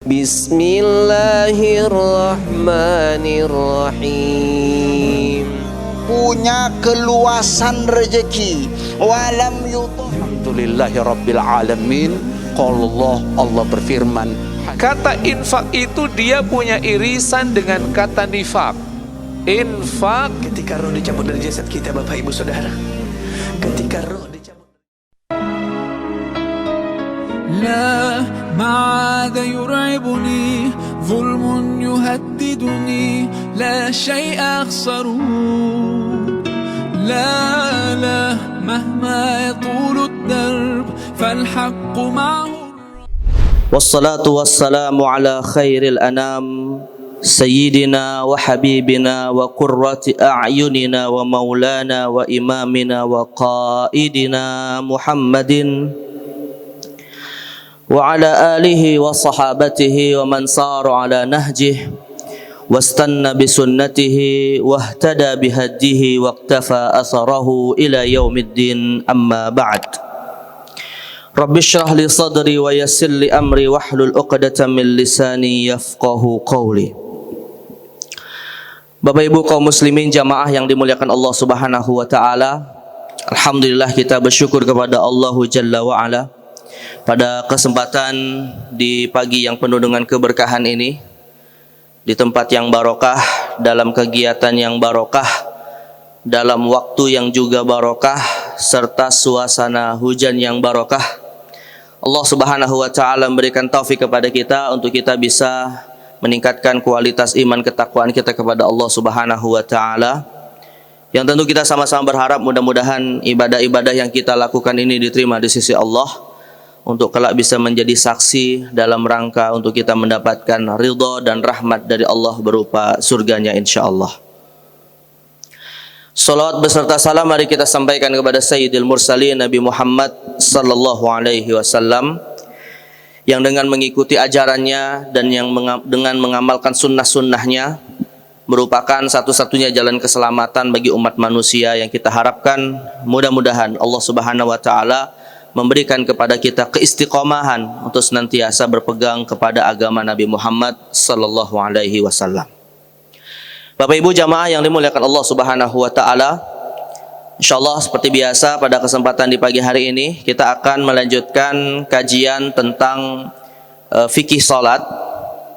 Bismillahirrahmanirrahim. Punya keluasan rezeki. Walam yutuh. Alhamdulillahirabbil alamin. Allah berfirman, kata infak itu dia punya irisan dengan kata nifak. Infak Ketika roh dicabut dari jasad kita, Bapak Ibu Saudara, ketika roh dicabut, لا ما عاد يرعبني ظلم يهددني لا شيء أخسره لا مهما يطول الدرب فالحق معه. والصلاة والسلام على خير الأنام سيدنا وحبيبنا وقرة أعيننا ومولانا وإمامنا وقائدنا محمد وعلى آله وصحابته ومن سار على نهجه واستنى بسنته واهتدى بهديه واقتفى أثره إلى يوم الدين. أما بعد، رب اشرح لي صدري ويسر لي أمري واحلل عقدة من لساني يفقهوا قولي. Bapak Ibu kaum muslimin jamaah yang dimuliakan Allah Subhanahu wa taala, alhamdulillah kita bersyukur kepada Allah Jalla wa ala pada kesempatan di pagi yang penuh dengan keberkahan ini, di tempat yang barokah, dalam kegiatan yang barokah, dalam waktu yang juga barokah, serta suasana hujan yang barokah. Allah Subhanahu wa taala memberikan taufik kepada kita untuk kita bisa meningkatkan kualitas iman ketakwaan kita kepada Allah Subhanahu wa taala. Yang tentu kita sama-sama berharap mudah-mudahan ibadah-ibadah yang kita lakukan ini diterima di sisi Allah, untuk kelak bisa menjadi saksi dalam rangka untuk kita mendapatkan ridha dan rahmat dari Allah berupa surganya insyaallah. Salawat beserta salam mari kita sampaikan kepada Sayyidil Mursalin Nabi Muhammad sallallahu alaihi wasallam, yang dengan mengikuti ajarannya dan yang dengan mengamalkan sunnah-sunnahnya merupakan satu-satunya jalan keselamatan bagi umat manusia, yang kita harapkan mudah-mudahan Allah Subhanahu wa taala memberikan kepada kita keistiqomahan untuk senantiasa berpegang kepada agama Nabi Muhammad sallallahu alaihi wasallam. Bapak Ibu jamaah yang dimuliakan Allah Subhanahu wa taala, insyaallah seperti biasa pada kesempatan di pagi hari ini kita akan melanjutkan kajian tentang fikih salat.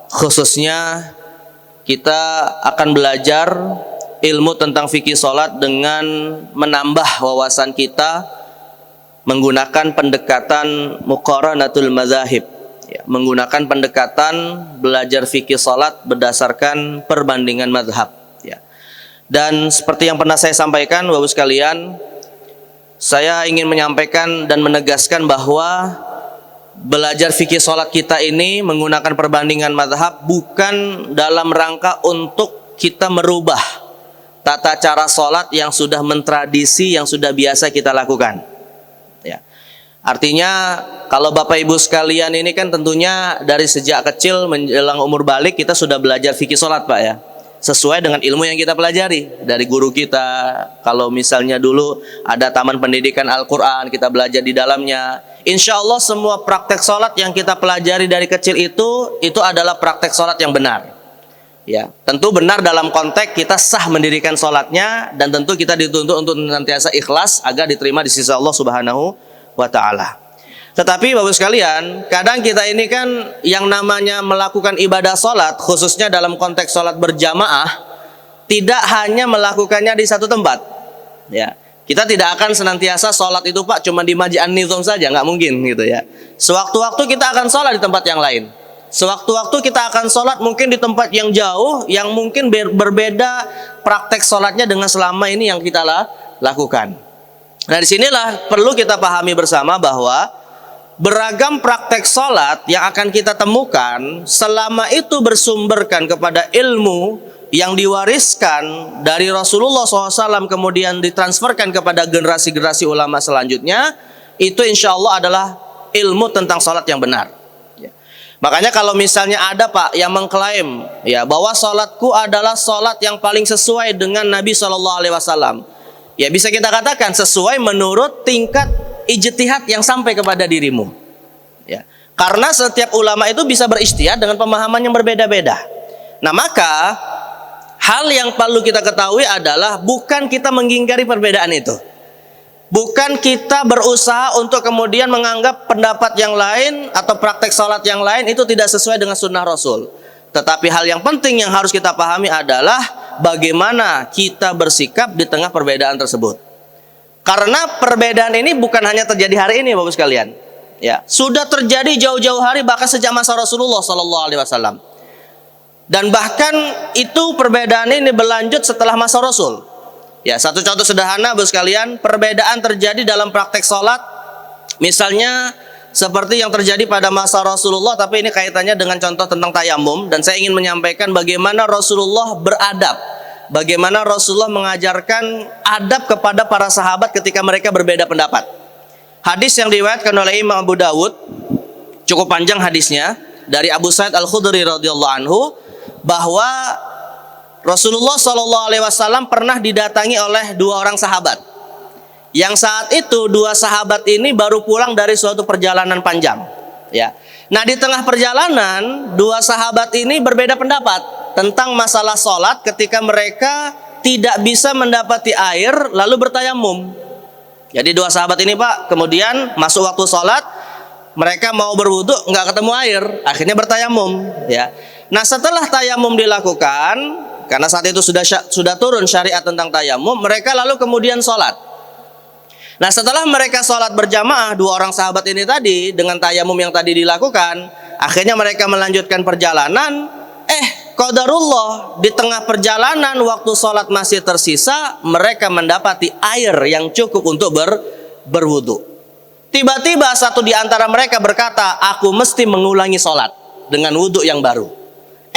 Khususnya kita akan belajar ilmu tentang fikih salat dengan menambah wawasan kita menggunakan pendekatan muqaranatul mazahib, ya, menggunakan pendekatan belajar fikih salat berdasarkan perbandingan mazhab, ya. Dan seperti yang pernah saya sampaikan Bapak sekalian, saya ingin menyampaikan dan menegaskan bahwa belajar fikih salat kita ini menggunakan perbandingan mazhab bukan dalam rangka untuk kita merubah tata cara salat yang sudah mentradisi, yang sudah biasa kita lakukan. Ya. Artinya kalau Bapak Ibu sekalian ini kan tentunya dari sejak kecil menjelang umur balik kita sudah belajar fikih salat Pak, ya, sesuai dengan ilmu yang kita pelajari dari guru kita. Kalau misalnya dulu ada taman pendidikan Al-Quran, kita belajar di dalamnya. Insya Allah semua praktek salat yang kita pelajari dari kecil itu adalah praktek salat yang benar. Ya, tentu benar dalam konteks kita sah mendirikan salatnya, dan tentu kita dituntut untuk senantiasa ikhlas agar diterima di sisi Allah Subhanahu wa taala. Tetapi Bapak sekalian, kadang kita ini kan yang namanya melakukan ibadah salat, khususnya dalam konteks salat berjamaah, tidak hanya melakukannya di satu tempat. Ya, kita tidak akan senantiasa salat itu Pak cuma di Masjid An-Nizam saja, nggak mungkin gitu ya. Sewaktu-waktu kita akan salat di tempat yang lain. Sewaktu-waktu kita akan sholat mungkin di tempat yang jauh, yang mungkin berbeda praktek sholatnya dengan selama ini yang kita lakukan. Nah, disinilah perlu kita pahami bersama bahwa beragam praktek sholat yang akan kita temukan, selama itu bersumberkan kepada ilmu yang diwariskan dari Rasulullah SAW, kemudian ditransferkan kepada generasi-generasi ulama selanjutnya, itu insya Allah adalah ilmu tentang sholat yang benar. Makanya kalau misalnya ada Pak yang mengklaim ya bahwa sholatku adalah sholat yang paling sesuai dengan Nabi SAW, ya bisa kita katakan sesuai menurut tingkat ijtihad yang sampai kepada dirimu. Ya, Karena setiap ulama itu bisa berijtihad dengan pemahaman yang berbeda-beda. Nah, maka hal yang perlu kita ketahui adalah bukan kita mengingkari perbedaan itu. Bukan kita berusaha untuk kemudian menganggap pendapat yang lain atau praktek sholat yang lain itu tidak sesuai dengan sunnah Rasul. Tetapi hal yang penting yang harus kita pahami adalah bagaimana kita bersikap di tengah perbedaan tersebut. Karena perbedaan ini bukan hanya terjadi hari ini, Bapak sekalian. Ya, sudah terjadi jauh-jauh hari, bahkan sejak masa Rasulullah SAW. Dan bahkan itu perbedaan ini berlanjut setelah masa Rasul. Ya, satu contoh sederhana, Bapak sekalian, perbedaan terjadi dalam praktek sholat. Misalnya seperti yang terjadi pada masa Rasulullah, tapi ini kaitannya dengan contoh tentang tayamum. Dan saya ingin menyampaikan bagaimana Rasulullah beradab, bagaimana Rasulullah mengajarkan adab kepada para sahabat ketika mereka berbeda pendapat. Hadis yang diriwayatkan oleh Imam Abu Dawud, cukup panjang hadisnya, dari Abu Sa'id Al-Khudri radhiyallahu anhu, bahwa Rasulullah SAW pernah didatangi oleh dua orang sahabat. Yang saat itu dua sahabat ini baru pulang dari suatu perjalanan panjang. Ya. Nah, di tengah perjalanan dua sahabat ini berbeda pendapat tentang masalah sholat ketika mereka tidak bisa mendapati air lalu bertayamum. Jadi dua sahabat ini, Pak, kemudian masuk waktu sholat, mereka mau berwudu nggak ketemu air, akhirnya bertayamum. Ya. Nah, setelah tayamum dilakukan, karena saat itu sudah turun syariat tentang tayamum, mereka lalu kemudian sholat. Nah, setelah mereka sholat berjamaah, dua orang sahabat ini tadi dengan tayamum yang tadi dilakukan, akhirnya mereka melanjutkan perjalanan. Qadarullah, di tengah perjalanan waktu sholat masih tersisa, mereka mendapati air yang cukup untuk berwudu. Tiba-tiba satu di antara mereka berkata, aku mesti mengulangi sholat dengan wudu yang baru.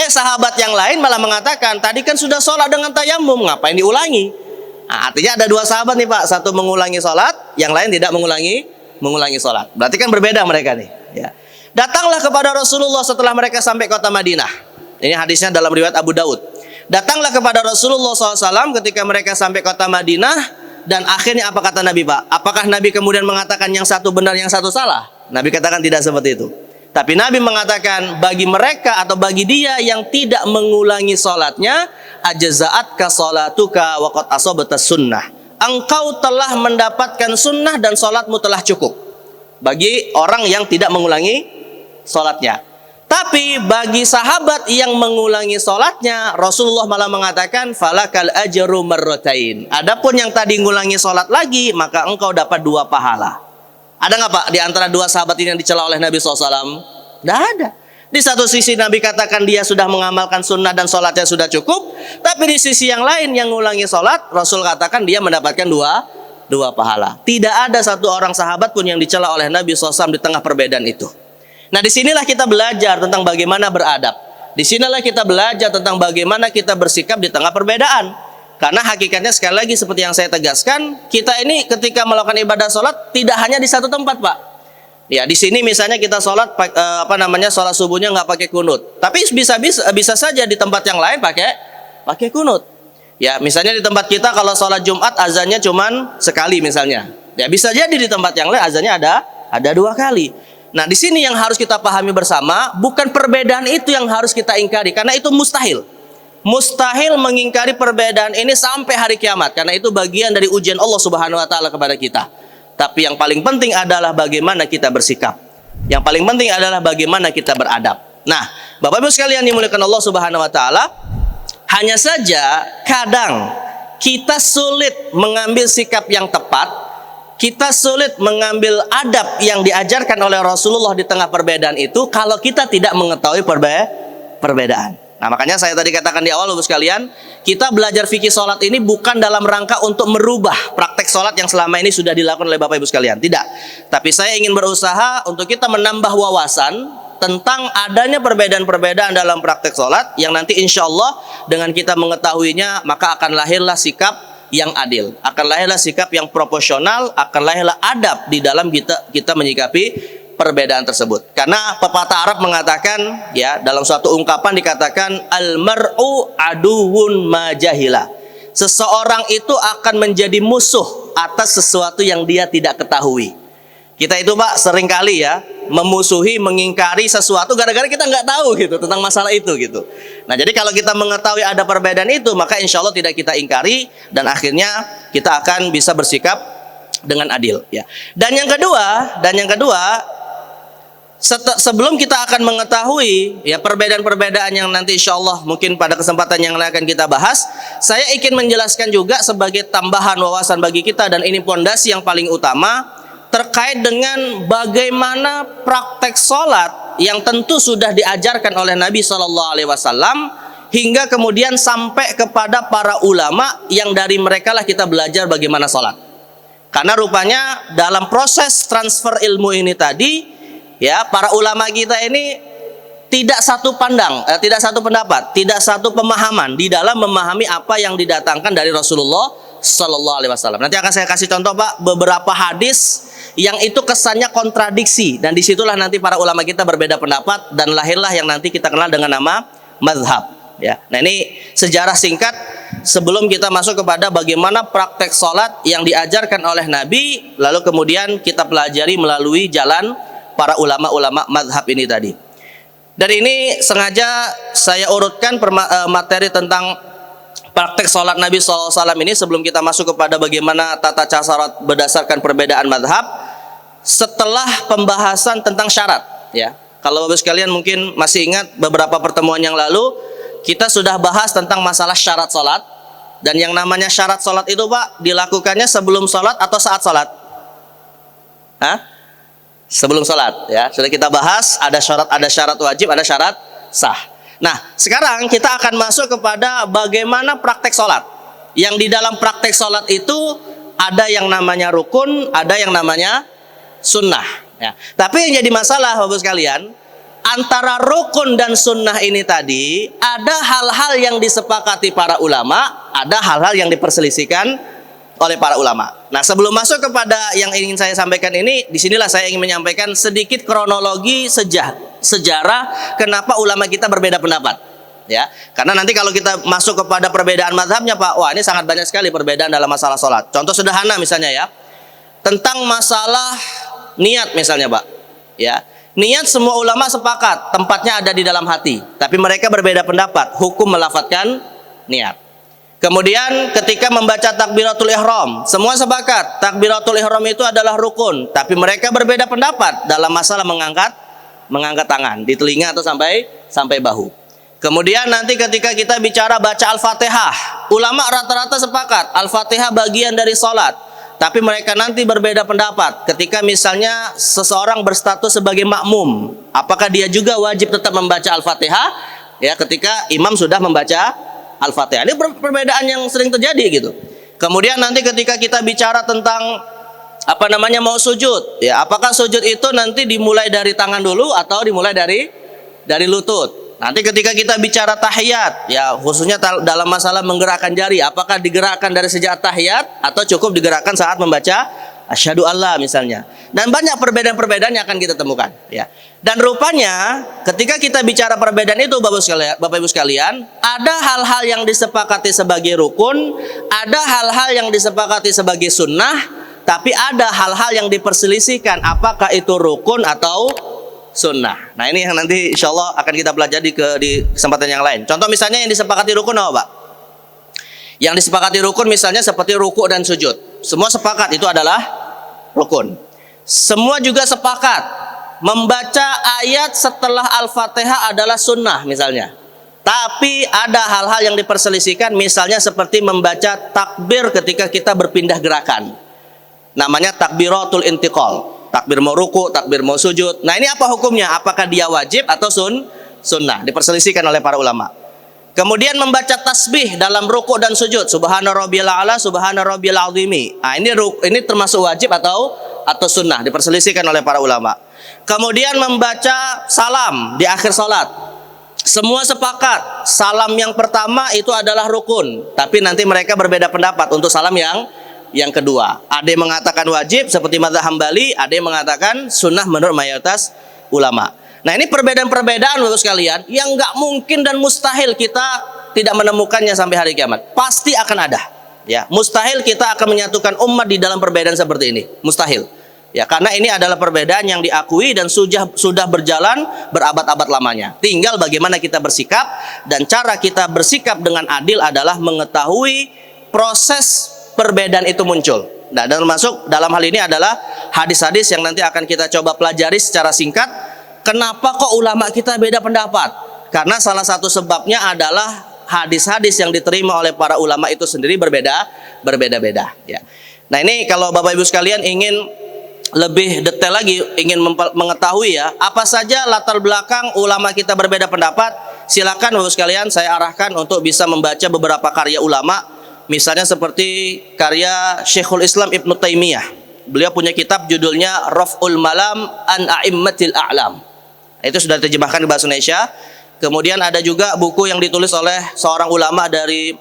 Sahabat yang lain malah mengatakan, tadi kan sudah sholat dengan tayamum, ngapain diulangi? Nah, artinya ada dua sahabat nih, Pak, satu mengulangi sholat, yang lain tidak mengulangi sholat. Berarti kan berbeda mereka nih. Ya. Datanglah kepada Rasulullah setelah mereka sampai kota Madinah. Ini hadisnya dalam riwayat Abu Daud. Datanglah kepada Rasulullah SAW ketika mereka sampai kota Madinah. Dan akhirnya apa kata Nabi, Pak? Apakah Nabi kemudian mengatakan yang satu benar, yang satu salah? Nabi katakan tidak seperti itu. Tapi Nabi mengatakan bagi mereka atau bagi dia yang tidak mengulangi sholatnya, ajza'atka sholatuka wa qad asabta sunnah. Engkau telah mendapatkan sunnah dan sholatmu telah cukup. Bagi orang yang tidak mengulangi sholatnya. Tapi bagi sahabat yang mengulangi sholatnya, Rasulullah malah mengatakan falakal ajru marratain. Adapun yang tadi mengulangi sholat lagi, maka engkau dapat dua pahala. Ada nggak, Pak, di antara dua sahabat ini yang dicela oleh Nabi SAW? Tidak ada. Di satu sisi Nabi katakan dia sudah mengamalkan sunnah dan sholatnya sudah cukup. Tapi di sisi yang lain yang mengulangi sholat, Rasul katakan dia mendapatkan dua pahala. Tidak ada satu orang sahabat pun yang dicela oleh Nabi SAW di tengah perbedaan itu. Nah, disinilah kita belajar tentang bagaimana beradab. Disinilah kita belajar tentang bagaimana kita bersikap di tengah perbedaan. Karena hakikatnya sekali lagi seperti yang saya tegaskan, kita ini ketika melakukan ibadah sholat tidak hanya di satu tempat, Pak. Ya, di sini misalnya kita sholat sholat subuhnya nggak pakai kunut. Tapi bisa saja di tempat yang lain pakai kunut. Ya, misalnya di tempat kita kalau sholat Jumat azannya cuman sekali misalnya. Ya, bisa jadi di tempat yang lain azannya ada dua kali. Nah, di sini yang harus kita pahami bersama, bukan perbedaan itu yang harus kita ingkari, karena itu mustahil. Mustahil mengingkari perbedaan ini sampai hari kiamat, karena itu bagian dari ujian Allah Subhanahu wa taala kepada kita. Tapi yang paling penting adalah bagaimana kita bersikap. Yang paling penting adalah bagaimana kita beradab. Nah, Bapak Ibu sekalian dimuliakan Allah Subhanahu wa taala, hanya saja kadang kita sulit mengambil sikap yang tepat. Kita sulit mengambil adab yang diajarkan oleh Rasulullah di tengah perbedaan itu kalau kita tidak mengetahui perbedaan. Nah, makanya saya tadi katakan di awal, Bapak sekalian, kita belajar fikih sholat ini bukan dalam rangka untuk merubah praktek sholat yang selama ini sudah dilakukan oleh Bapak Ibu sekalian. Tidak. Tapi saya ingin berusaha untuk kita menambah wawasan tentang adanya perbedaan-perbedaan dalam praktek sholat yang nanti insya Allah dengan kita mengetahuinya maka akan lahirlah sikap yang adil, akan lahirlah sikap yang proporsional, akan lahirlah adab di dalam kita menyikapi perbedaan tersebut. Karena pepatah Arab mengatakan, ya, dalam suatu ungkapan dikatakan al-mar'u aduwwun ma jahila. Seseorang itu akan menjadi musuh atas sesuatu yang dia tidak ketahui. Kita itu Pak seringkali ya memusuhi, mengingkari sesuatu gara-gara kita nggak tahu gitu tentang masalah itu gitu. Nah jadi kalau kita mengetahui ada perbedaan itu, maka insya Allah tidak kita ingkari dan akhirnya kita akan bisa bersikap dengan adil ya. Dan yang kedua sebelum kita akan mengetahui ya perbedaan-perbedaan yang nanti insya Allah mungkin pada kesempatan yang lain akan kita bahas, saya ingin menjelaskan juga sebagai tambahan wawasan bagi kita, dan ini pondasi yang paling utama terkait dengan bagaimana praktek sholat yang tentu sudah diajarkan oleh Nabi SAW hingga kemudian sampai kepada para ulama yang dari mereka lah kita belajar bagaimana sholat. Karena rupanya dalam proses transfer ilmu ini tadi ya, para ulama kita ini tidak satu tidak satu pendapat, tidak satu pemahaman di dalam memahami apa yang didatangkan dari Rasulullah Sallallahu Alaihi Wasallam. Nanti akan saya kasih contoh Pak beberapa hadis yang itu kesannya kontradiksi, dan disitulah nanti para ulama kita berbeda pendapat dan lahirlah yang nanti kita kenal dengan nama mazhab. Ya, nah ini sejarah singkat sebelum kita masuk kepada bagaimana praktek sholat yang diajarkan oleh Nabi, lalu kemudian kita pelajari melalui jalan para ulama-ulama mazhab ini tadi. Dan ini sengaja saya urutkan materi tentang praktek sholat Nabi SAW ini sebelum kita masuk kepada bagaimana tata cara sholat berdasarkan perbedaan mazhab, setelah pembahasan tentang syarat. Ya, kalau Bapak sekalian mungkin masih ingat beberapa pertemuan yang lalu kita sudah bahas tentang masalah syarat sholat, dan yang namanya syarat sholat itu Pak dilakukannya sebelum sholat atau saat sholat? Sebelum sholat ya, sudah kita bahas ada syarat wajib, ada syarat sah. Nah sekarang kita akan masuk kepada bagaimana praktek sholat, yang di dalam praktek sholat itu ada yang namanya rukun, ada yang namanya sunnah ya. Tapi yang jadi masalah Bapak sekalian, antara rukun dan sunnah ini tadi ada hal-hal yang disepakati para ulama, ada hal-hal yang diperselisihkan oleh para ulama. Nah sebelum masuk kepada yang ingin saya sampaikan ini, disinilah saya ingin menyampaikan sedikit kronologi sejarah kenapa ulama kita berbeda pendapat ya. Karena nanti kalau kita masuk kepada perbedaan mazhabnya Pak, wah ini sangat banyak sekali perbedaan dalam masalah sholat. Contoh sederhana misalnya ya, tentang masalah niat misalnya Pak ya. Niat semua ulama sepakat tempatnya ada di dalam hati, tapi mereka berbeda pendapat hukum melafadzkan niat. Kemudian ketika membaca takbiratul ihram, semua sepakat takbiratul ihram itu adalah rukun, tapi mereka berbeda pendapat dalam masalah mengangkat tangan di telinga atau sampai bahu. Kemudian nanti ketika kita bicara baca Al-Fatihah, ulama rata-rata sepakat Al-Fatihah bagian dari sholat, tapi mereka nanti berbeda pendapat ketika misalnya seseorang berstatus sebagai makmum, apakah dia juga wajib tetap membaca Al-Fatihah ya ketika imam sudah membaca Al-Fatihah. Ini perbedaan yang sering terjadi gitu. Kemudian nanti ketika kita bicara tentang mau sujud ya, apakah sujud itu nanti dimulai dari tangan dulu atau dimulai dari lutut. Nanti ketika kita bicara tahiyat ya, khususnya dalam masalah menggerakkan jari, apakah digerakkan dari sejak tahiyat atau cukup digerakkan saat membaca asyhadu alla misalnya. Dan banyak perbedaan-perbedaan yang akan kita temukan ya. Dan rupanya ketika kita bicara perbedaan itu Bapak Ibu sekalian, ada hal-hal yang disepakati sebagai rukun, ada hal-hal yang disepakati sebagai sunnah, tapi ada hal-hal yang diperselisihkan apakah itu rukun atau sunnah. Nah ini yang nanti insya Allah akan kita pelajari di kesempatan yang lain. Contoh misalnya yang disepakati rukun apa Pak? Yang disepakati rukun misalnya seperti ruku dan sujud, semua sepakat itu adalah rukun. Semua juga sepakat membaca ayat setelah Al-Fatihah adalah sunnah misalnya. Tapi ada hal-hal yang diperselisihkan, misalnya seperti membaca takbir ketika kita berpindah gerakan, namanya takbiratul intiqal, takbir mau ruku, takbir mau sujud. Nah ini apa hukumnya? Apakah dia wajib atau sunnah? Diperselisihkan oleh para ulama. Kemudian membaca tasbih dalam ruku dan sujud, subhana rabbiyal a'la, subhana rabbiyal azimi. Nah, ini termasuk wajib atau sunnah, diperselisihkan oleh para ulama. Kemudian membaca salam di akhir salat. Semua sepakat salam yang pertama itu adalah rukun, tapi nanti mereka berbeda pendapat untuk salam yang kedua. Ada yang mengatakan wajib seperti mazhab Hambali, ada yang mengatakan sunnah menurut mayoritas ulama. Nah ini perbedaan-perbedaan Bapak sekalian yang nggak mungkin dan mustahil kita tidak menemukannya sampai hari kiamat. Pasti akan ada. Ya, mustahil kita akan menyatukan umat di dalam perbedaan seperti ini. Mustahil. Ya, karena ini adalah perbedaan yang diakui dan sudah berjalan berabad-abad lamanya. Tinggal bagaimana kita bersikap, dan cara kita bersikap dengan adil adalah mengetahui proses perbedaan itu muncul. Nah, dan termasuk dalam hal ini adalah hadis-hadis yang nanti akan kita coba pelajari secara singkat. Kenapa kok ulama kita beda pendapat? Karena salah satu sebabnya adalah hadis-hadis yang diterima oleh para ulama itu sendiri berbeda-beda. Ya. Nah, ini kalau Bapak Ibu sekalian ingin lebih detail lagi, ingin mengetahui ya apa saja latar belakang ulama kita berbeda pendapat, silakan Bapak sekalian saya arahkan untuk bisa membaca beberapa karya ulama. Misalnya seperti karya Syekhul Islam Ibnu Taimiyah. Beliau punya kitab judulnya Raf'ul Malam an A'immatil A'lam. Itu sudah diterjemahkan ke bahasa Indonesia. Kemudian ada juga buku yang ditulis oleh seorang ulama dari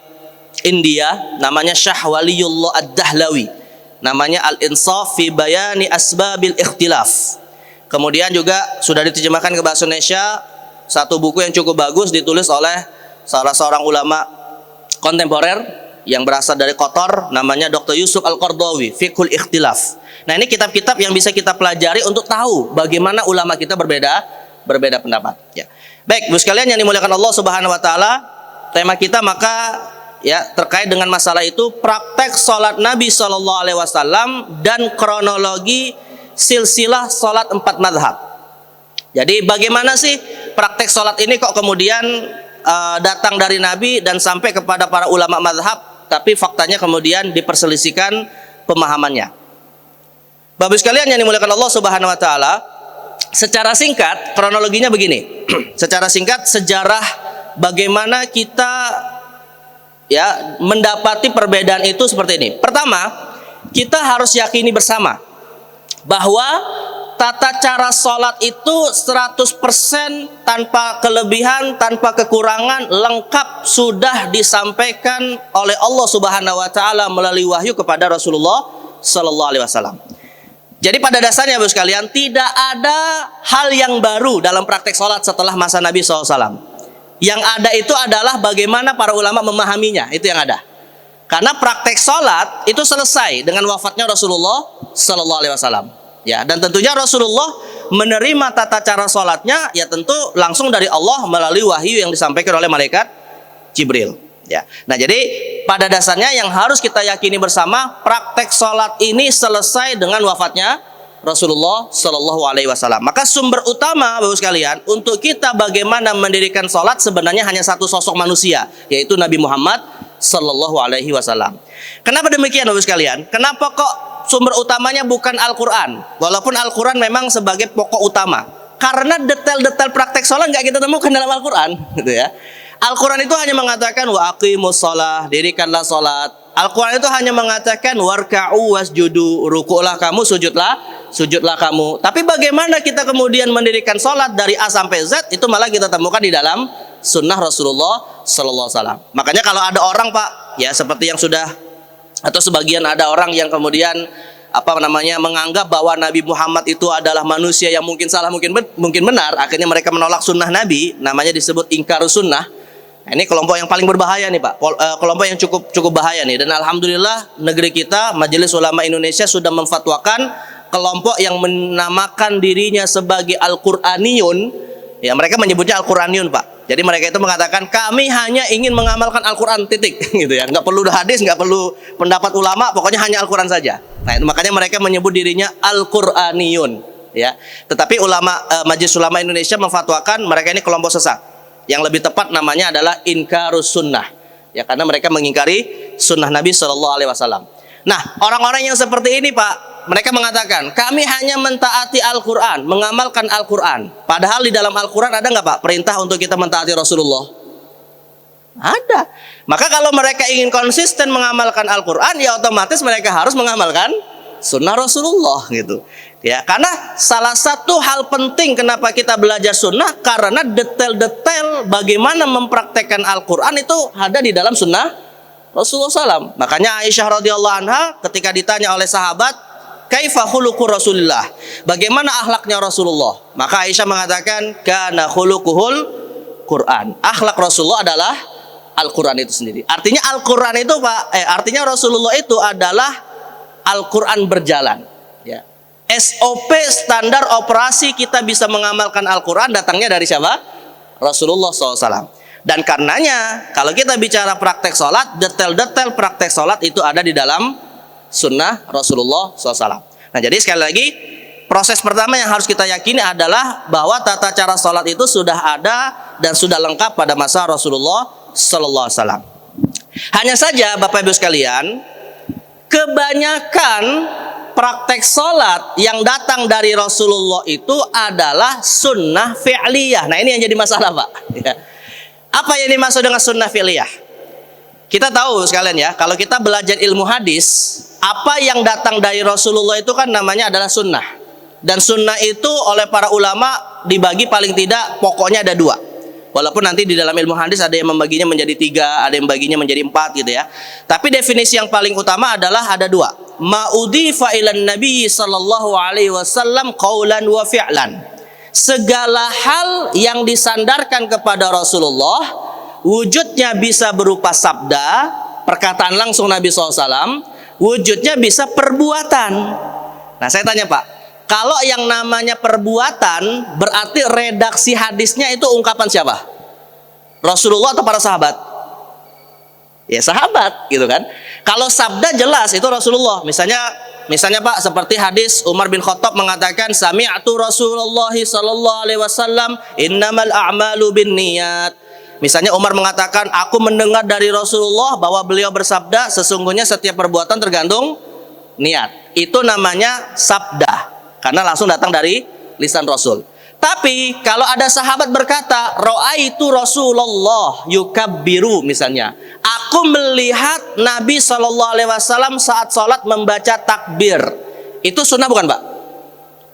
India, namanya Syah Waliyullah Ad-Dahlawi. Namanya Al-Insaf fi Bayani Asbabil Ikhtilaf. Kemudian juga sudah diterjemahkan ke bahasa Indonesia satu buku yang cukup bagus ditulis oleh salah seorang ulama kontemporer yang berasal dari Qatar, namanya Dr. Yusuf Al-Qardawi, Fiqhul Ikhtilaf. Nah, ini kitab-kitab yang bisa kita pelajari untuk tahu bagaimana ulama kita berbeda pendapat. Ya. Baik, Bu sekalian yang dimuliakan Allah Subhanahu wa taala, tema kita maka ya terkait dengan masalah itu praktek salat Nabi Shallallahu alaihi wasallam dan kronologi silsilah salat 4 mazhab. Jadi bagaimana sih praktek salat ini kok kemudian datang dari Nabi dan sampai kepada para ulama mazhab, tapi faktanya kemudian diperselisihkan pemahamannya. Bapak sekalian yang dimuliakan Allah Subhanahu wa taala, secara singkat kronologinya begini. Secara singkat sejarah bagaimana kita ya mendapati perbedaan itu seperti ini. Pertama, kita harus yakini bersama bahwa tata cara sholat itu 100% tanpa kelebihan, tanpa kekurangan, lengkap sudah disampaikan oleh Allah Subhanahu wa taala melalui wahyu kepada Rasulullah sallallahu alaihi wasallam. Jadi pada dasarnya Bapak sekalian, tidak ada hal yang baru dalam praktek sholat setelah masa Nabi SAW. Yang ada itu adalah bagaimana para ulama memahaminya, itu yang ada. Karena praktek sholat itu selesai dengan wafatnya Rasulullah sallallahu alaihi wasallam. Ya, dan tentunya Rasulullah menerima tata cara sholatnya ya tentu langsung dari Allah melalui wahyu yang disampaikan oleh malaikat Jibril. Ya, nah jadi pada dasarnya yang harus kita yakini bersama, praktek sholat ini selesai dengan wafatnya Rasulullah Shallallahu Alaihi Wasallam. Maka sumber utama Bapak sekalian untuk kita bagaimana mendirikan sholat sebenarnya hanya satu sosok manusia, yaitu Nabi Muhammad Shallallahu Alaihi Wasallam. Kenapa demikian Bapak sekalian? Kenapa kok sumber utamanya bukan Al-Quran? Walaupun Al-Quran memang sebagai pokok utama, karena detail-detail praktek sholat nggak kita temukan dalam Al-Quran, gitu ya. Al-Quran itu hanya mengatakan wa aqimus sholah, dirikanlah sholat. Al-Quran itu hanya mengatakan warka'u wasjudu, ruku'lah kamu, sujudlah kamu. Tapi bagaimana kita kemudian mendirikan sholat dari A sampai Z, itu malah kita temukan di dalam sunnah Rasulullah Sallallahu Alaihi Wasallam. Makanya kalau ada orang Pak, ya seperti yang sudah atau sebagian ada orang yang kemudian menganggap bahwa Nabi Muhammad itu adalah manusia yang mungkin salah, mungkin benar, akhirnya mereka menolak sunnah Nabi, namanya disebut ingkarus sunnah. Nah, ini kelompok yang paling berbahaya nih Pak, kelompok yang cukup bahaya nih. Dan alhamdulillah negeri kita, Majelis Ulama Indonesia sudah memfatwakan kelompok yang menamakan dirinya sebagai Al-Quraniyun, ya mereka menyebutnya Al-Quraniyun Pak. Jadi mereka itu mengatakan kami hanya ingin mengamalkan Al-Quran titik, gitu ya, nggak perlu hadis, nggak perlu pendapat ulama, pokoknya hanya Al-Quran saja. Nah itu makanya mereka menyebut dirinya Al-Quraniyun, ya. Tetapi Majelis Ulama Indonesia memfatwakan mereka ini kelompok sesat. Yang lebih tepat namanya adalah inkarus sunnah, ya, karena mereka mengingkari sunnah Nabi Shallallahu Alaihi Wasallam. Nah orang-orang yang seperti ini Pak, mereka mengatakan kami hanya mentaati Al-Quran, mengamalkan Al-Quran. Padahal di dalam Al-Quran ada nggak Pak perintah untuk kita mentaati Rasulullah? Ada. Maka kalau mereka ingin konsisten mengamalkan Al-Quran, ya otomatis mereka harus mengamalkan sunnah Rasulullah, gitu. Ya, karena salah satu hal penting kenapa kita belajar sunnah, karena detail-detail bagaimana mempraktekkan Al-Quran itu ada di dalam sunnah Rasulullah SAW. Makanya Aisyah radhiyallahu anha ketika ditanya oleh sahabat, kaifa khuluqur Rasulillah, bagaimana akhlaknya Rasulullah, maka Aisyah mengatakan kana khuluquhul Quran, akhlak Rasulullah adalah Al-Quran itu sendiri. Artinya Al-Quran itu Pak, artinya Rasulullah itu adalah Al-Quran berjalan, ya. SOP standar operasi kita bisa mengamalkan Al-Quran datangnya dari siapa? Rasulullah SAW. Dan karenanya kalau kita bicara praktek sholat, detail-detail praktek sholat itu ada di dalam sunnah Rasulullah SAW. Nah jadi sekali lagi, proses pertama yang harus kita yakini adalah bahwa tata cara sholat itu sudah ada dan sudah lengkap pada masa Rasulullah SAW. Hanya saja Bapak Ibu sekalian, kebanyakan praktek sholat yang datang dari Rasulullah itu adalah sunnah fi'liyah. Nah ini yang jadi masalah Pak. Apa yang dimaksud dengan sunnah fi'liyah? Kita tahu sekalian ya, kalau kita belajar ilmu hadis, apa yang datang dari Rasulullah itu kan namanya adalah sunnah. Dan sunnah itu oleh para ulama dibagi paling tidak pokoknya ada 2. Walaupun nanti di dalam ilmu hadis ada yang membaginya menjadi 3, ada yang membaginya menjadi 4 gitu ya. Tapi definisi yang paling utama adalah ada 2. Ma'udhifa ilan Nabi sallallahu alaihi wasallam qaulan wa fi'lan. Segala hal yang disandarkan kepada Rasulullah, wujudnya bisa berupa sabda, perkataan langsung Nabi SAW, wujudnya bisa perbuatan. Nah saya tanya Pak, kalau yang namanya perbuatan berarti redaksi hadisnya itu ungkapan siapa? Rasulullah atau para sahabat? Ya sahabat gitu kan. Kalau sabda jelas itu Rasulullah. Misalnya Pak, seperti hadis Umar bin Khattab mengatakan sami'tu Rasulullah sallallahu alaihi wasallam innamal a'malu binniyat. Misalnya Umar mengatakan aku mendengar dari Rasulullah bahwa beliau bersabda sesungguhnya setiap perbuatan tergantung niat. Itu namanya sabda karena langsung datang dari lisan Rasul. Tapi kalau ada sahabat berkata ra'aitu Rasulullah yukabbiru misalnya, aku melihat Nabi SAW saat sholat membaca takbir, itu sunnah bukan Pak?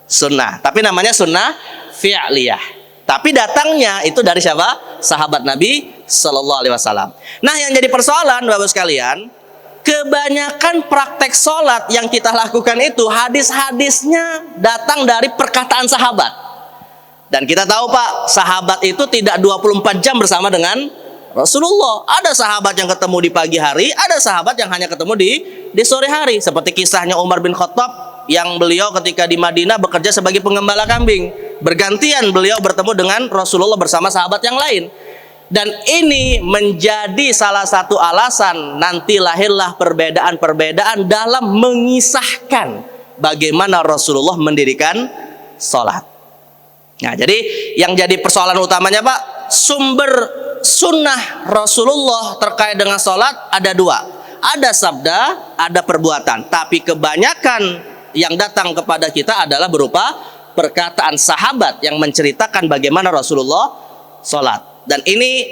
Sunnah, tapi namanya sunnah fi'liyah. Tapi datangnya itu dari siapa? Sahabat Nabi SAW. Nah yang jadi persoalan Bapak sekalian, kebanyakan praktek sholat yang kita lakukan itu hadis-hadisnya datang dari perkataan sahabat. Dan kita tahu Pak, sahabat itu tidak 24 jam bersama dengan Rasulullah. Ada sahabat yang ketemu di pagi hari, ada sahabat yang hanya ketemu di sore hari. Seperti kisahnya Umar bin Khattab yang beliau ketika di Madinah bekerja sebagai pengembala kambing. Bergantian beliau bertemu dengan Rasulullah bersama sahabat yang lain. Dan ini menjadi salah satu alasan nanti lahirlah perbedaan-perbedaan dalam mengisahkan bagaimana Rasulullah mendirikan sholat. Nah, jadi yang jadi persoalan utamanya Pak, sumber sunnah Rasulullah terkait dengan sholat ada 2. Ada sabda, ada perbuatan. Tapi kebanyakan yang datang kepada kita adalah berupa perkataan sahabat yang menceritakan bagaimana Rasulullah sholat. Dan ini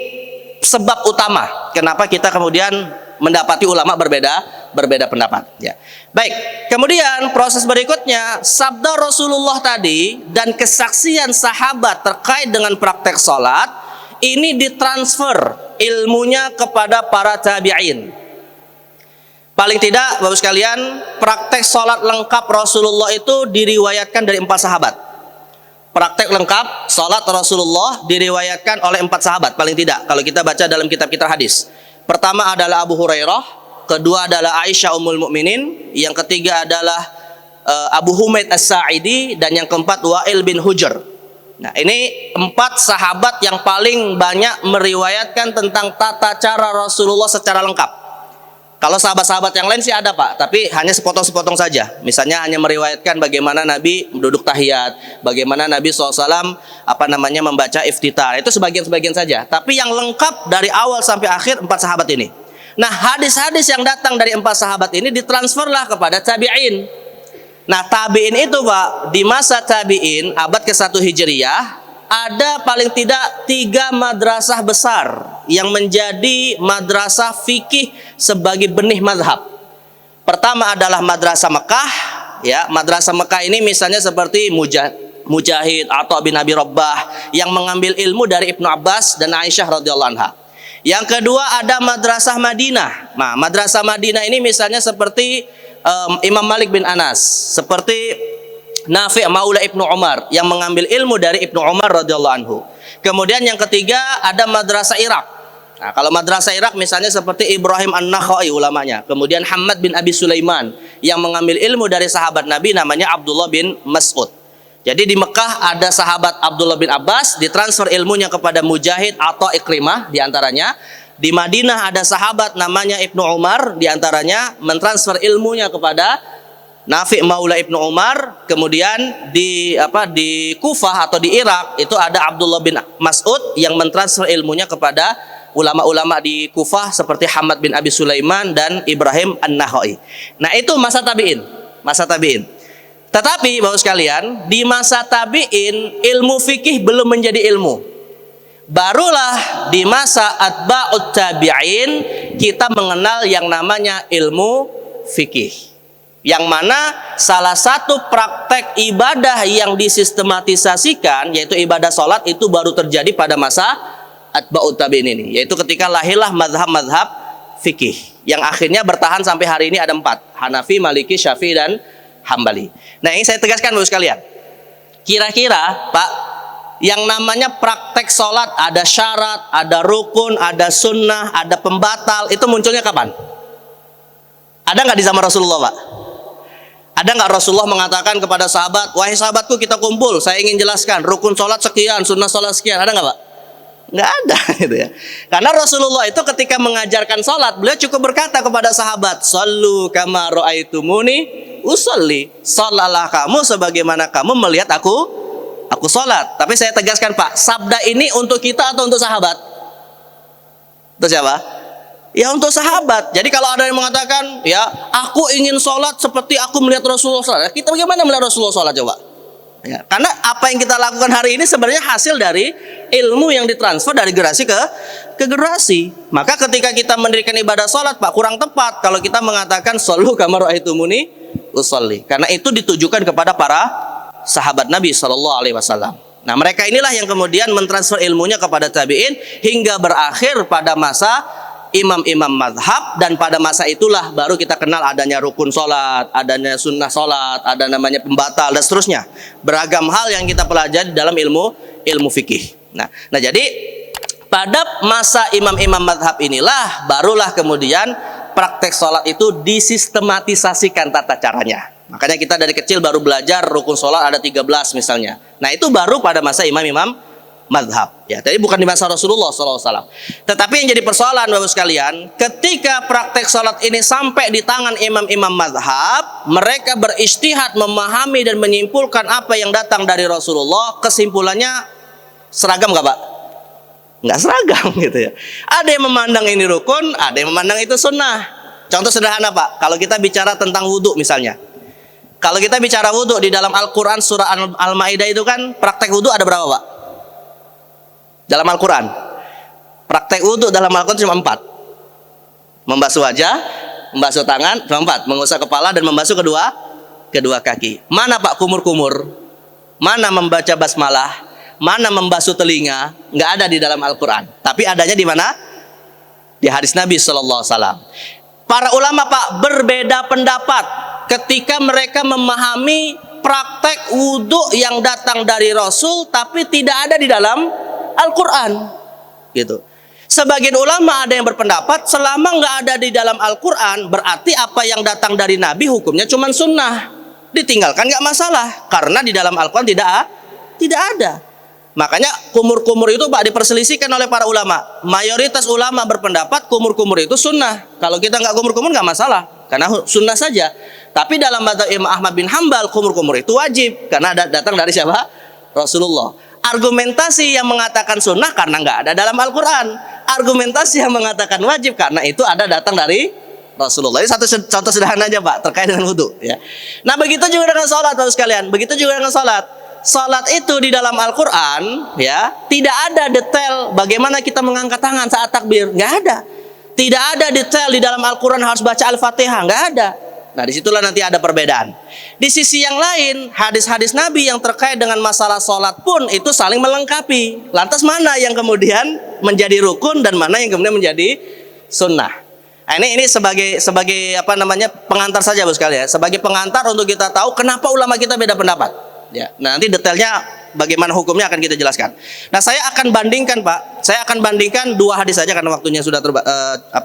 sebab utama kenapa kita kemudian mendapati ulama berbeda pendapat ya. Baik, kemudian proses berikutnya sabda Rasulullah tadi dan kesaksian sahabat terkait dengan praktek sholat ini ditransfer ilmunya kepada para tabi'in. Paling tidak Bapak sekalian, praktek sholat lengkap Rasulullah itu diriwayatkan dari 4 sahabat. Praktek lengkap sholat Rasulullah diriwayatkan oleh 4 sahabat paling tidak kalau kita baca dalam kitab-kitab hadis. Pertama adalah Abu Hurairah, kedua adalah Aisyah Ummul Mukminin, yang ketiga adalah Abu Humaid As-Sa'idi, dan yang keempat Wa'il bin Hujr. Nah, ini 4 sahabat yang paling banyak meriwayatkan tentang tata cara Rasulullah secara lengkap. Kalau sahabat-sahabat yang lain sih ada Pak, tapi hanya sepotong-sepotong saja. Misalnya hanya meriwayatkan bagaimana Nabi duduk tahiyat, bagaimana Nabi SAW membaca iftitah. Itu sebagian-sebagian saja. Tapi yang lengkap dari awal sampai akhir 4 sahabat ini. Nah, hadis-hadis yang datang dari 4 sahabat ini ditransferlah kepada tabi'in. Nah, tabi'in itu Pak, di masa tabi'in abad ke-1 Hijriyah ada paling tidak 3 madrasah besar yang menjadi madrasah fikih sebagai benih mazhab. Pertama adalah madrasah Mekah, ya. Madrasah Mekah ini misalnya seperti Mujahid atau bin Abi Rabbah yang mengambil ilmu dari Ibnu Abbas dan Aisyah radhiyallahu anha. Yang kedua ada madrasah Madinah. Nah, madrasah Madinah ini misalnya seperti Imam Malik bin Anas, seperti Nafi' Maula Ibnu Umar yang mengambil ilmu dari Ibnu Umar radhiyallahu anhu. Kemudian yang ketiga ada madrasah Irak. Nah, kalau madrasah Irak misalnya seperti Ibrahim An-Nakhai ulamanya, kemudian Hamad bin Abi Sulaiman yang mengambil ilmu dari sahabat Nabi namanya Abdullah bin Mas'ud. Jadi di Mekah ada sahabat Abdullah bin Abbas, ditransfer ilmunya kepada Mujahid atau Ikrimah diantaranya. Di Madinah ada sahabat namanya Ibnu Umar, diantaranya mentransfer ilmunya kepada Nafi' Maula Ibnu Umar. Kemudian di Kufah atau di Irak itu ada Abdullah bin Mas'ud yang mentransfer ilmunya kepada ulama-ulama di Kufah seperti Hamad bin Abi Sulaiman dan Ibrahim An-Nakhai. Nah, itu masa tabi'in, masa tabi'in. Tetapi Bapak sekalian, di masa tabi'in ilmu fikih belum menjadi ilmu. Barulah di masa atba'ut tabi'in kita mengenal yang namanya ilmu fikih. Yang mana salah satu praktek ibadah yang disistematisasikan yaitu ibadah sholat itu baru terjadi pada masa atba'ut tabi'in ini, yaitu ketika lahirlah mazhab-mazhab fikih yang akhirnya bertahan sampai hari ini ada 4: Hanafi, Maliki, Syafi'i, dan Hambali. Nah, ini saya tegaskan Bapak sekalian. Kira-kira Pak, yang namanya praktek sholat ada syarat, ada rukun, ada sunnah, ada pembatal, itu munculnya kapan? Ada nggak di zaman Rasulullah, Pak? Ada nggak Rasulullah mengatakan kepada sahabat, wahai sahabatku kita kumpul, saya ingin jelaskan rukun sholat sekian, sunnah sholat sekian, ada nggak, Pak? Nggak ada gitu ya. Karena Rasulullah itu ketika mengajarkan sholat, beliau cukup berkata kepada sahabat, "Shallu kama ra'aitumuni usolli." Sholalah kamu sebagaimana kamu melihat aku sholat. Tapi saya tegaskan Pak, sabda ini untuk kita atau untuk sahabat? Untuk siapa? Ya untuk sahabat. Jadi kalau ada yang mengatakan, ya aku ingin sholat seperti aku melihat Rasulullah sholat, kita bagaimana melihat Rasulullah sholat coba? Ya, karena apa yang kita lakukan hari ini sebenarnya hasil dari ilmu yang ditransfer dari generasi ke generasi. Maka ketika kita mendirikan ibadah sholat Pak, kurang tepat kalau kita mengatakan shollu kama ra'aitumuni usolli, karena itu ditujukan kepada para sahabat Nabi SAW. Nah, mereka inilah yang kemudian mentransfer ilmunya kepada tabi'in hingga berakhir pada masa imam-imam madhab, dan pada masa itulah baru kita kenal adanya rukun sholat, adanya sunnah sholat, ada namanya pembatal dan seterusnya. Beragam hal yang kita pelajari dalam ilmu fikih. Nah jadi pada masa imam-imam madhab inilah barulah kemudian praktek sholat itu disistematisasikan tata caranya. Makanya kita dari kecil baru belajar rukun sholat ada 13 misalnya. Nah itu baru pada masa imam-imam madhab ya, jadi bukan di masa Rasulullah SAW. Tetapi yang jadi persoalan Bapak sekalian, ketika praktek sholat ini sampai di tangan imam-imam madhab, mereka berijtihad memahami dan menyimpulkan apa yang datang dari Rasulullah. Kesimpulannya seragam gak Pak? Nggak seragam gitu ya. Ada yang memandang ini rukun, ada yang memandang itu sunnah. Contoh sederhana Pak, kalau kita bicara tentang wudhu misalnya, kalau kita bicara wudhu di dalam Al-Quran surah Al-Ma'idah itu kan praktek wudhu ada berapa Pak? Dalam Al-Quran praktek wudhu dalam Al-Quran cuma 4: membasuh wajah, membasuh tangan, cuma 4, mengusap kepala dan membasuh kedua kaki. Mana Pak kumur-kumur? Mana membaca basmalah? Mana membasuh telinga? Nggak ada di dalam Al-Quran. Tapi adanya di mana? Di hadis Nabi SAW. Para ulama Pak berbeda pendapat ketika mereka memahami praktek wudhu yang datang dari Rasul tapi tidak ada di dalam Al-Quran gitu. Sebagian ulama ada yang berpendapat selama nggak ada di dalam Al-Quran berarti apa yang datang dari Nabi hukumnya cuma sunnah, ditinggalkan nggak masalah karena di dalam Al-Quran tidak ada. Makanya kumur-kumur itu Pak diperselisihkan oleh para ulama. Mayoritas ulama berpendapat kumur-kumur itu sunnah. Kalau kita nggak kumur-kumur nggak masalah karena sunnah saja. Tapi dalam mazhab Imam Ahmad bin Hambal kumur-kumur itu wajib karena datang dari siapa? Rasulullah. Argumentasi yang mengatakan sunnah karena nggak ada dalam Al-Quran. Argumentasi yang mengatakan wajib karena itu ada datang dari Rasulullah. Ini satu contoh sederhana aja Pak terkait dengan wudhu ya. Nah begitu juga dengan sholat Bapak sekalian. Begitu juga dengan sholat. Sholat itu di dalam Al-Quran ya tidak ada detail bagaimana kita mengangkat tangan saat takbir, nggak ada. Tidak ada detail di dalam Al-Quran harus baca Al-Fatihah, nggak ada. Nah disitulah nanti ada perbedaan. Di sisi yang lain hadis-hadis Nabi yang terkait dengan masalah sholat pun itu saling melengkapi. Lantas mana yang kemudian menjadi rukun dan mana yang kemudian menjadi sunnah? Nah, ini sebagai apa namanya pengantar saja Bos sekalian. Sebagai pengantar untuk kita tahu kenapa ulama kita beda pendapat. Ya, nah nanti detailnya bagaimana hukumnya akan kita jelaskan. Nah saya akan bandingkan Pak, saya akan bandingkan 2 hadis saja karena waktunya sudah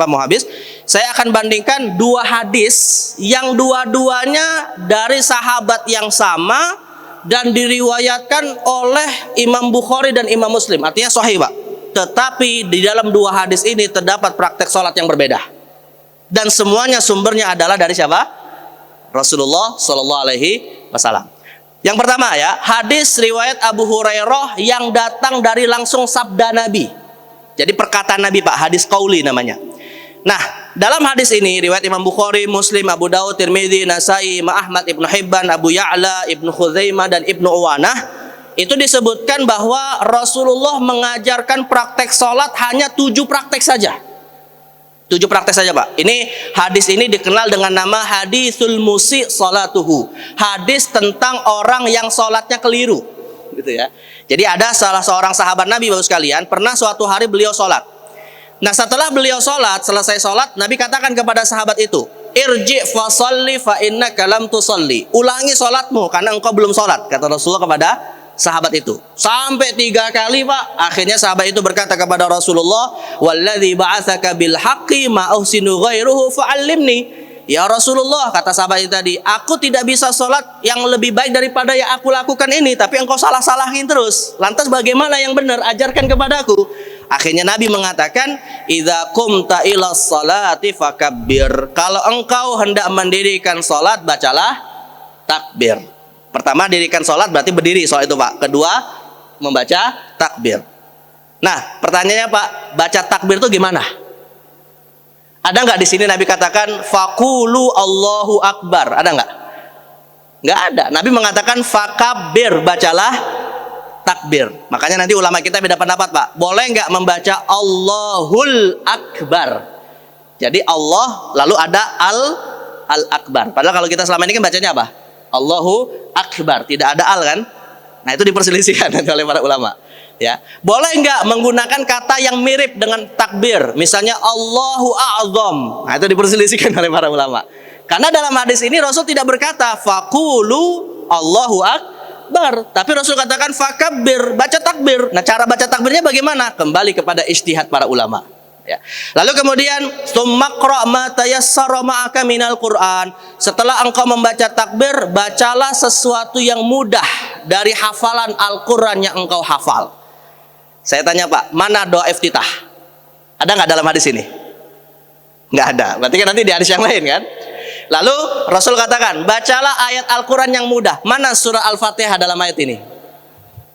mau habis. saya akan bandingkan dua hadis yang dua-duanya dari sahabat yang sama dan diriwayatkan oleh Imam Bukhari dan Imam Muslim. Artinya sahih, Pak. Tetapi di dalam dua hadis ini terdapat praktek sholat yang berbeda. Dan semuanya sumbernya adalah dari siapa? Rasulullah Shallallahu Alaihi Wasallam. Yang pertama ya, hadis riwayat Abu Hurairah yang datang dari langsung sabda Nabi. Jadi perkataan Nabi, Pak, hadis qauli namanya. Nah, dalam hadis ini riwayat Imam Bukhari, Muslim, Abu Daud, Tirmidzi, Nasai, Imam Ahmad, Ibnu Hibban, Abu Ya'la, Ibnu Khuzaimah dan Ibnu Uwanah, itu disebutkan bahwa Rasulullah mengajarkan praktek sholat hanya 7 praktek saja. 7 praktek saja, Pak. Ini hadis ini dikenal dengan nama hadisul musi sholatuhu. Hadis tentang orang yang sholatnya keliru, gitu ya. Jadi ada salah seorang sahabat Nabi, Bapak sekalian, pernah suatu hari beliau sholat. Nah, setelah beliau sholat, selesai sholat, Nabi katakan kepada sahabat itu, irji fa sholli fa innaka lam tusolli. Ulangi sholatmu karena engkau belum sholat, kata Rasulullah kepada sahabat itu. Sampai 3 kali, Pak. Akhirnya sahabat itu berkata kepada Rasulullah, walladzi ba'atsaka bil haqqi ma uhsinu ghairuhu fa'allimni. Ya Rasulullah, kata sahabat itu tadi, aku tidak bisa sholat yang lebih baik daripada yang aku lakukan ini, tapi engkau salah-salahin terus. Lantas bagaimana yang benar? Ajarkan kepadaku. Akhirnya Nabi mengatakan, idza qumta ila sholati fakabbir. Kalau engkau hendak mendirikan sholat, bacalah takbir. Pertama, dirikan sholat berarti berdiri sholat itu, Pak. Kedua, membaca takbir. Nah, pertanyaannya, Pak, baca takbir itu gimana? Ada nggak di sini Nabi katakan faqulu Allahu Akbar? Ada nggak? Nggak ada. Nabi mengatakan fakabbir, bacalah takbir. Makanya nanti ulama kita beda pendapat, Pak. Boleh nggak membaca Allahul Akbar? Jadi Allah lalu ada al Akbar. Padahal kalau kita selama ini kan bacanya apa? Allahu Akbar, tidak ada al kan? Nah, itu diperselisihkan nanti oleh para ulama. Ya, boleh nggak menggunakan kata yang mirip dengan takbir, misalnya Allahu A'zam? Nah, itu diperselisihkan oleh para ulama. Karena dalam hadis ini Rasul tidak berkata faqulu Allahu Akbar, tapi Rasul katakan fakabbir, baca takbir. Nah, cara baca takbirnya bagaimana? Kembali kepada ijtihad para ulama. Ya. Lalu kemudian summaqra ma tayassara ma'aka minal Qur'an. Setelah engkau membaca takbir, bacalah sesuatu yang mudah dari hafalan Al-Qur'an yang engkau hafal. Saya tanya, Pak, mana doa iftitah? Ada nggak dalam hadis ini? Nggak ada. Berarti kan nanti di hadis yang lain kan? Lalu Rasul katakan, bacalah ayat Al-Qur'an yang mudah. Mana surah Al-Fatihah dalam ayat ini?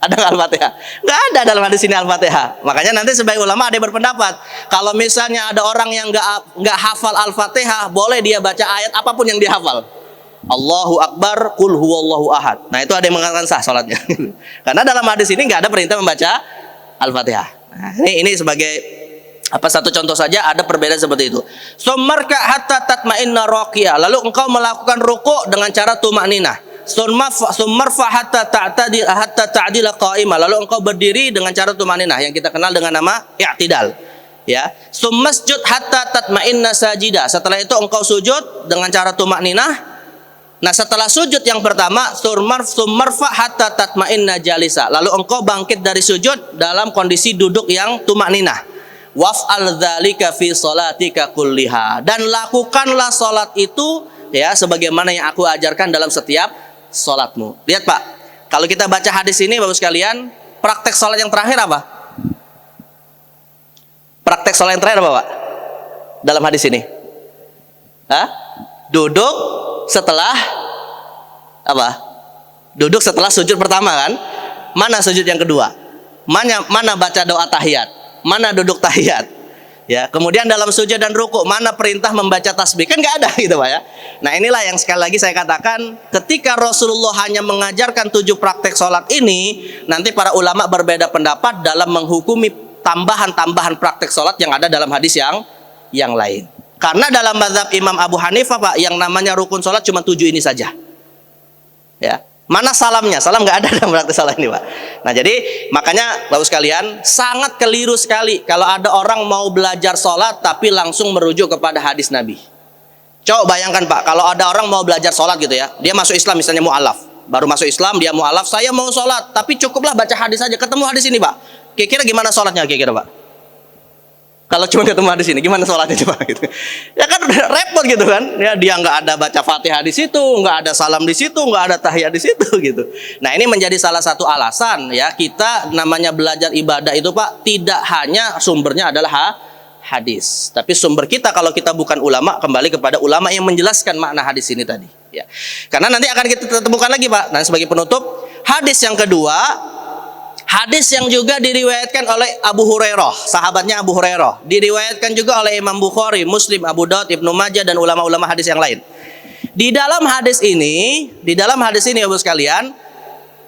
Ada nggak Al-Fatihah? Nggak ada dalam hadis ini Al-Fatihah. Makanya nanti sebagai ulama ada yang berpendapat, kalau misalnya ada orang yang nggak hafal Al-Fatihah, boleh dia baca ayat apapun yang dia hafal. Allahu Akbar, Qul huwallahu ahad. Nah, itu ada yang mengatakan sah sholatnya. Karena dalam hadis ini nggak ada perintah membaca Al-Fatihah. Nah, ini sebagai satu contoh saja, ada perbedaan seperti itu. Summarka hatta tatma'inna raqiyah. Lalu engkau melakukan ruku' dengan cara tumakninah. Summarfa hatta ta'dila qa'imah. Lalu engkau berdiri dengan cara tumakninah yang kita kenal dengan nama i'tidal. Ya. Summasjud hatta tatma'inna sajida. Setelah itu engkau sujud dengan cara tumakninah. Nah, setelah sujud yang pertama, summarfa hatta tatma'inna jalisa. Lalu engkau bangkit dari sujud dalam kondisi duduk yang tumakninah. Waf'al dzalika fi sholatika kulliha. Dan lakukanlah salat itu ya sebagaimana yang aku ajarkan dalam setiap salatmu. Lihat, Pak, kalau kita baca hadis ini Bapak sekalian, praktek salat yang terakhir apa? Praktek salat yang terakhir apa, Pak? Dalam hadis ini? Duduk setelah apa? Duduk setelah sujud pertama kan? Mana sujud yang kedua? Mana baca doa tahiyat? Mana duduk tahiyat? Ya, kemudian dalam sujud dan ruku mana perintah membaca tasbih? Kan nggak ada gitu, Pak ya. Nah, inilah yang sekali lagi saya katakan, ketika Rasulullah hanya mengajarkan 7 praktek sholat ini, nanti para ulama berbeda pendapat dalam menghukumi tambahan-tambahan praktek sholat yang ada dalam hadis yang lain. Karena dalam mazhab Imam Abu Hanifah, Pak, yang namanya rukun sholat cuma 7 ini saja. Ya. Mana salamnya? Salam nggak ada dalam praktek salat ini, Pak. Nah, jadi makanya Bapak sekalian, sangat keliru sekali kalau ada orang mau belajar sholat tapi langsung merujuk kepada hadis Nabi. Coba bayangkan, Pak, kalau ada orang mau belajar sholat gitu ya, dia masuk Islam misalnya mu'alaf, baru masuk Islam dia mu'alaf, saya mau sholat tapi cukuplah baca hadis saja, ketemu hadis ini, Pak. Kira-kira gimana sholatnya kira-kira, Pak? Kalau cuma ketemu hadis ini, gimana sholatnya coba gitu? Ya kan udah repot gitu kan? Ya dia nggak ada baca Fatihah di situ, nggak ada salam di situ, nggak ada tahiyat di situ gitu. Nah ini menjadi salah satu alasan ya kita namanya belajar ibadah itu Pak, tidak hanya sumbernya adalah hadis, tapi sumber kita kalau kita bukan ulama kembali kepada ulama yang menjelaskan makna hadis ini tadi. Ya, karena nanti akan kita temukan lagi Pak. Dan sebagai penutup, hadis yang kedua. Hadis yang juga diriwayatkan oleh Abu Hurairah, sahabatnya Abu Hurairah. Diriwayatkan juga oleh Imam Bukhari, Muslim, Abu Daud, Ibnu Majah dan ulama-ulama hadis yang lain. Di dalam hadis ini Ibu sekalian,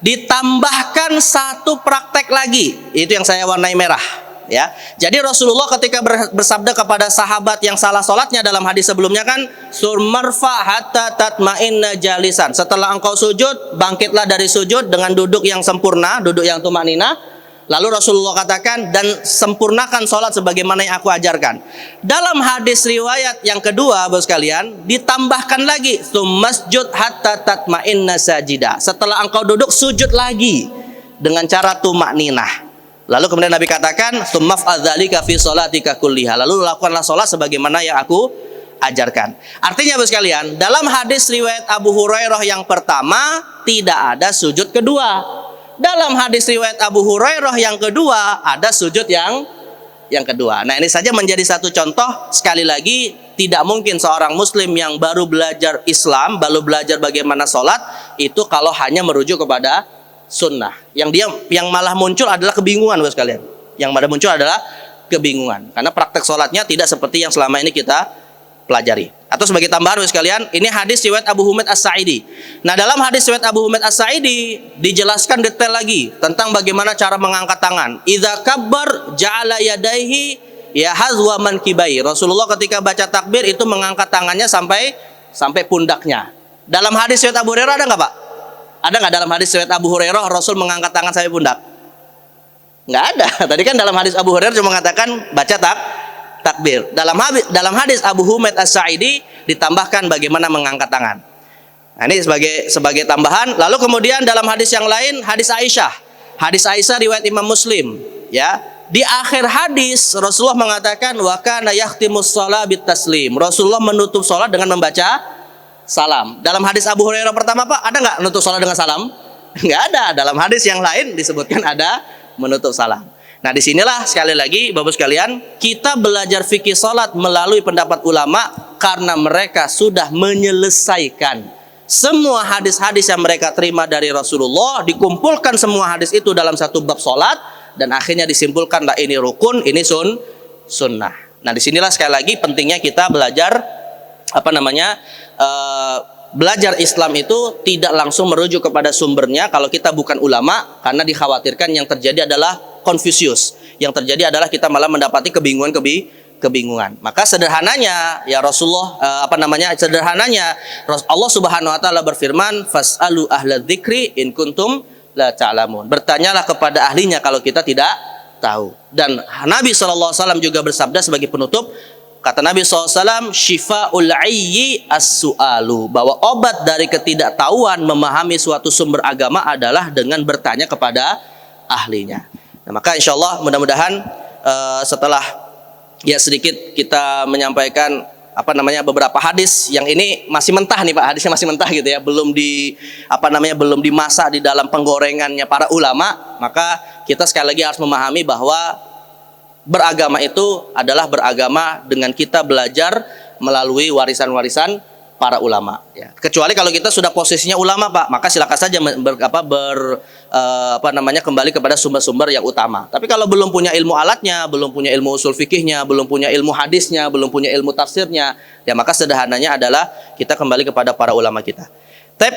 ditambahkan satu praktek lagi. Itu yang saya warnai merah. Ya, jadi Rasulullah ketika bersabda kepada sahabat yang salah sholatnya dalam hadis sebelumnya kan, surmarfa hatta tatma'inna jalisan. Setelah engkau sujud, bangkitlah dari sujud dengan duduk yang sempurna, duduk yang tumanina. Lalu Rasulullah katakan, dan sempurnakan sholat sebagaimana yang aku ajarkan. Dalam hadis riwayat yang kedua, Bapak sekalian, ditambahkan lagi, summasjud hatta tatma'inna sajida. Setelah engkau duduk, sujud lagi dengan cara tumanina. Lalu kemudian Nabi katakan, "Tsumma fa'dzalika fi sholatika kulliha." Lalu lakukanlah sholat sebagaimana yang aku ajarkan. Artinya Bapak sekalian, dalam hadis riwayat Abu Hurairah yang pertama tidak ada sujud kedua. Dalam hadis riwayat Abu Hurairah yang kedua ada sujud yang kedua. Nah, ini saja menjadi satu contoh. Sekali lagi, tidak mungkin seorang muslim yang baru belajar Islam, baru belajar bagaimana sholat, itu kalau hanya merujuk kepada sunnah. Yang malah muncul adalah kebingungan Bapak sekalian. Yang malah muncul adalah kebingungan. Karena praktek sholatnya tidak seperti yang selama ini kita pelajari. Atau sebagai tambahan Bapak sekalian, ini hadis riwayat Abu Humaid As-Sa'idi. Nah, dalam hadis riwayat Abu Humaid As-Sa'idi dijelaskan detail lagi tentang bagaimana cara mengangkat tangan. Idza kabbar ja'ala yadaihi ya hazwa mankibai. Rasulullah ketika baca takbir itu mengangkat tangannya sampai pundaknya. Dalam hadis riwayat Abu Hurairah ada nggak Pak? Ada nggak dalam hadis riwayat Abu Hurairah Rasul mengangkat tangan sampai pundak? Nggak ada. Tadi kan dalam hadis Abu Hurairah cuma mengatakan baca takbir. Dalam hadis Abu Humaid As-Sa'idi ditambahkan bagaimana mengangkat tangan. Nah, ini sebagai tambahan. Lalu kemudian dalam hadis yang lain, hadis Aisyah. Hadis Aisyah riwayat Imam Muslim. Ya, di akhir hadis Rasulullah mengatakan wa kana yahtimus shalah bit taslim. Rasulullah menutup salat dengan membaca salam. Dalam hadis Abu Hurairah pertama Pak, ada nggak menutup salat dengan salam? Nggak ada. Dalam hadis yang lain disebutkan ada menutup salam. Nah, disinilah sekali lagi Bapak sekalian, kita belajar fikih salat melalui pendapat ulama karena mereka sudah menyelesaikan semua hadis-hadis yang mereka terima dari Rasulullah, dikumpulkan semua hadis itu dalam satu bab salat dan akhirnya disimpulkanlah ini rukun, ini sunnah. Nah, disinilah sekali lagi pentingnya kita belajar belajar Islam itu tidak langsung merujuk kepada sumbernya kalau kita bukan ulama, karena dikhawatirkan yang terjadi adalah Confucius. Yang terjadi adalah kita malah mendapati kebingungan. Maka sederhananya ya Rasulullah sederhananya Allah Subhanahu wa taala berfirman, "Fas'alu ahladzikri dzikri in kuntum la ta'lamun." Bertanyalah kepada ahlinya kalau kita tidak tahu. Dan Nabi SAW juga bersabda sebagai penutup, kata Nabi SAW, "Syifa'ul 'ayyi as-su'alu." Bahwa obat dari ketidaktahuan memahami suatu sumber agama adalah dengan bertanya kepada ahlinya. Nah, maka insya Allah mudah-mudahan setelah ya sedikit kita menyampaikan beberapa hadis yang ini masih mentah nih Pak, hadisnya masih mentah gitu ya, belum dimasak di dalam penggorengannya para ulama, maka kita sekali lagi harus memahami bahwa beragama itu adalah beragama dengan kita belajar melalui warisan-warisan para ulama. Ya. Kecuali kalau kita sudah posisinya ulama Pak, maka silakan saja kembali kepada sumber-sumber yang utama. Tapi kalau belum punya ilmu alatnya, belum punya ilmu usul fikihnya, belum punya ilmu hadisnya, belum punya ilmu tafsirnya, ya maka sederhananya adalah kita kembali kepada para ulama kita.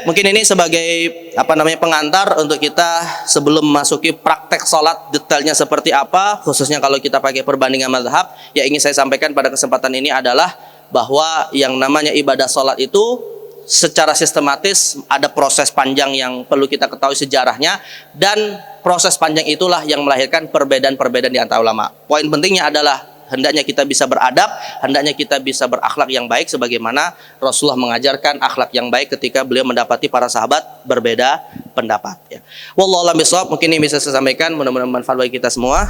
Mungkin ini sebagai pengantar untuk kita sebelum memasuki praktek sholat detailnya seperti apa, khususnya kalau kita pakai perbandingan mazhab. Yang ingin saya sampaikan pada kesempatan ini adalah bahwa yang namanya ibadah sholat itu secara sistematis ada proses panjang yang perlu kita ketahui sejarahnya, dan proses panjang itulah yang melahirkan perbedaan-perbedaan di antara ulama. Poin pentingnya adalah hendaknya kita bisa beradab, hendaknya kita bisa berakhlak yang baik sebagaimana Rasulullah mengajarkan akhlak yang baik ketika beliau mendapati para sahabat berbeda pendapat ya. Wallahu a'lam bishawab. Mungkin ini bisa saya sampaikan, mudah-mudahan bermanfaat bagi kita semua.